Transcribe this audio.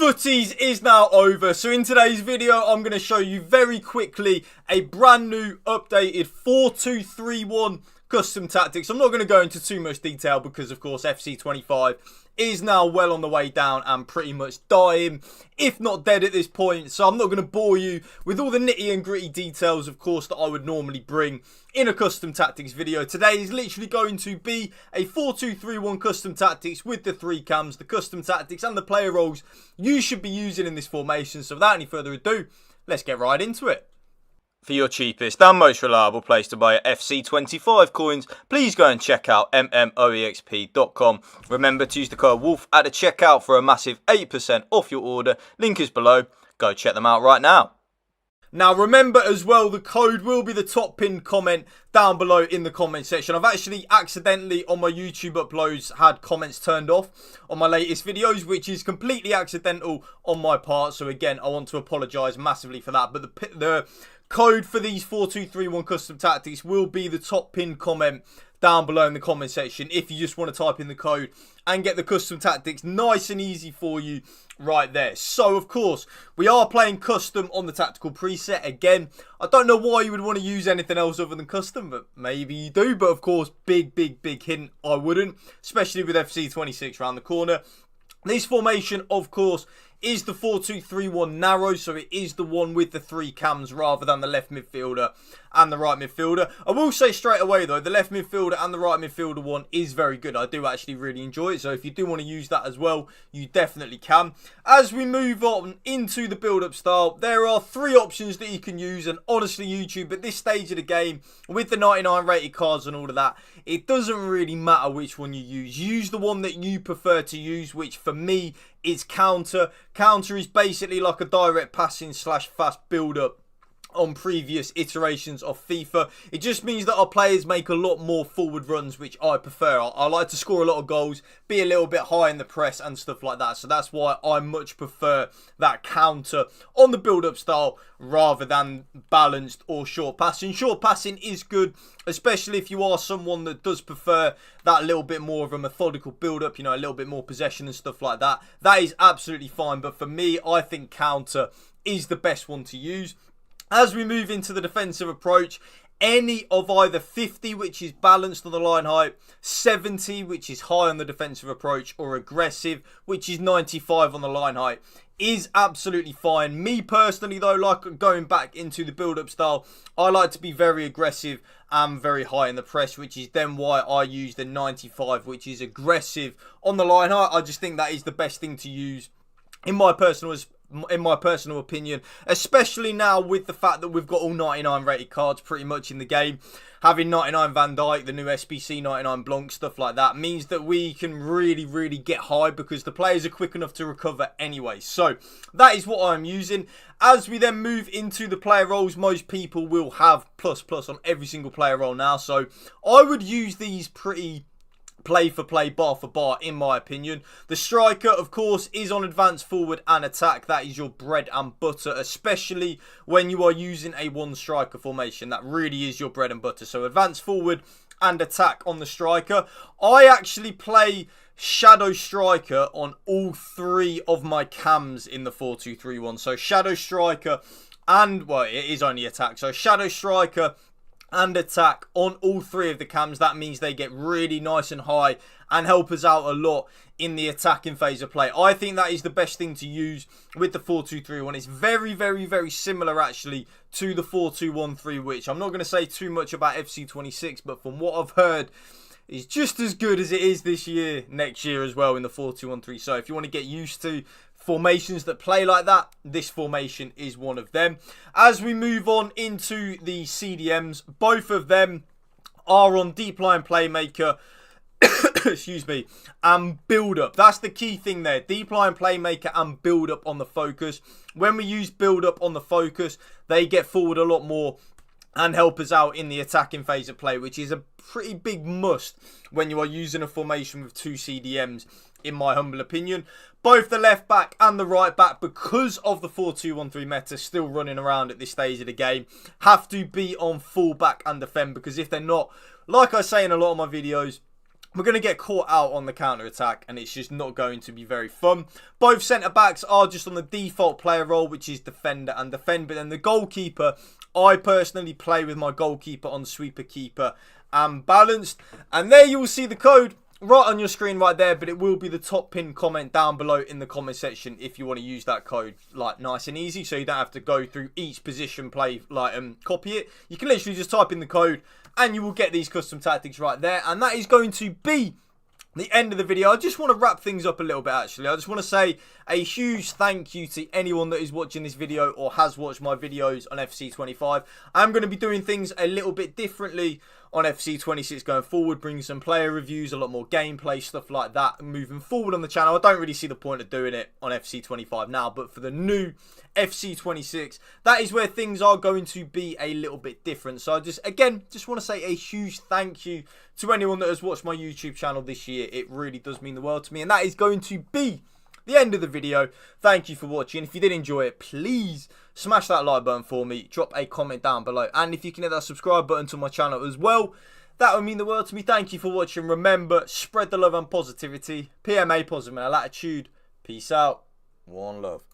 Footies is now over, so in today's video I'm going to show you very quickly a brand new updated 4-2-3-1 custom tactics. I'm not going to go into too much detail because of course FC25 is now well on the way down and pretty much dying, if not dead at this point. So I'm not going to bore you with all the nitty and gritty details, of course, that I would normally bring in a custom tactics video. Today is literally going to be a 4-2-3-1 custom tactics with the three cams, the custom tactics and the player roles you should be using in this formation. So without any further ado, let's get right into it. For your cheapest and most reliable place to buy FC25 coins, please go and check out mmoexp.com. Remember to use the code WOLF at the checkout for a massive 8% off your order. Link is below. Go check them out right now. Now remember as well, the code will be the top pinned comment down below in the comment section. I've actually accidentally on my YouTube uploads had comments turned off on my latest videos, which is completely accidental on my part. So again, I want to apologise massively for that. But the code for these 4-2-3-1 custom tactics will be the top pinned comment down below in the comment section if you just want to type in the code and get the custom tactics nice and easy for you right there. So of course we are playing custom on the tactical preset again. I don't know why you would want to use anything else other than custom, but maybe you do. But of course, big hint, I wouldn't, especially with FC26 around the corner. This formation, of course, is the 4-2-3-1 narrow, so it is the one with the three cams rather than the left midfielder and the right midfielder. I will say straight away though, the left midfielder and the right midfielder one is very good. I do actually really enjoy it, so if you do want to use that as well, you definitely can. As we move on into the build-up style, there are three options that you can use, and honestly YouTube, at this stage of the game, with the 99 rated cards and all of that, it doesn't really matter which one you use. Use the one that you prefer to use, which for me is counter. Counter is basically like a direct passing / fast build-up on previous iterations of FIFA. It just means that our players make a lot more forward runs, which I prefer. I like to score a lot of goals, be a little bit high in the press and stuff like that. So that's why I much prefer that counter on the build-up style rather than balanced or short passing. Short passing is good, especially if you are someone that does prefer that little bit more of a methodical build-up, you know, a little bit more possession and stuff like that. That is absolutely fine. But for me, I think counter is the best one to use. As we move into the defensive approach, any of either 50, which is balanced on the line height, 70, which is high on the defensive approach, or aggressive, which is 95 on the line height, is absolutely fine. Me personally though, like going back into the build-up style, I like to be very aggressive and very high in the press, which is then why I use the 95, which is aggressive on the line height. I just think that is the best thing to use in my personal opinion, especially now with the fact that we've got all 99 rated cards pretty much in the game. Having 99 Van Dijk, the new SBC 99 Blanc, stuff like that, means that we can really get high because the players are quick enough to recover anyway. So that is what I'm using. As we then move into the player roles, most people will have plus on every single player role now. So I would use these pretty play for play, bar for bar, in my opinion. The striker, of course, is on advance, forward and attack. That is your bread and butter, especially when you are using a one striker formation. That really is your bread and butter. So advance, forward and attack on the striker. I actually play shadow striker on all three of my cams in the 4-2-3-1. So shadow striker and, well, it is only attack. So shadow striker and attack on all three of the cams. That means they get really nice and high and help us out a lot in the attacking phase of play. I think that is the best thing to use with the 4-2-3-1. It's very similar actually to the 4-2-1-3, which I'm not going to say too much about FC26, but from what I've heard, is just as good as it is this year, next year as well in the 4-2-1-3. So if you want to get used to formations that play like that, this formation is one of them. As we move on into the CDMs, both of them are on deep line playmaker excuse me, and build up. That's the key thing there. Deep line playmaker and build up on the focus. When we use build up on the focus, they get forward a lot more and help us out in the attacking phase of play, which is a pretty big must when you are using a formation with two CDMs, in my humble opinion. Both the left back and the right back, because of the 4-2-1-3 meta still running around at this stage of the game, have to be on full back and defend, because if they're not, like I say in a lot of my videos, we're going to get caught out on the counter-attack, and it's just not going to be very fun. Both centre-backs are just on the default player role, which is defender and defend. But then the goalkeeper, I personally play with my goalkeeper on sweeper, keeper and balanced. And there you will see the code right on your screen right there, but it will be the top pinned comment down below in the comment section if you want to use that code, like, nice and easy, so you don't have to go through each position play, like, copy it. You can literally just type in the code and you will get these custom tactics right there. And that is going to be the end of the video. I just want to wrap things up a little bit, actually. I just want to say a huge thank you to anyone that is watching this video or has watched my videos on FC25. I'm going to be doing things a little bit differently on FC26 going forward, bringing some player reviews, a lot more gameplay, stuff like that moving forward on the channel. I don't really see the point of doing it on FC25 now, but for the new FC26, that is where things are going to be a little bit different. So I just want to say a huge thank you to anyone that has watched my YouTube channel this year. It really does mean the world to me, and that is going to be the end of the video. Thank you for watching. If you did enjoy it, please smash that like button for me, drop a comment down below, and if you can hit that subscribe button to my channel as well, that would mean the world to me. Thank you for watching. Remember, spread the love and positivity. PMA, positive and latitude. Peace out. One love.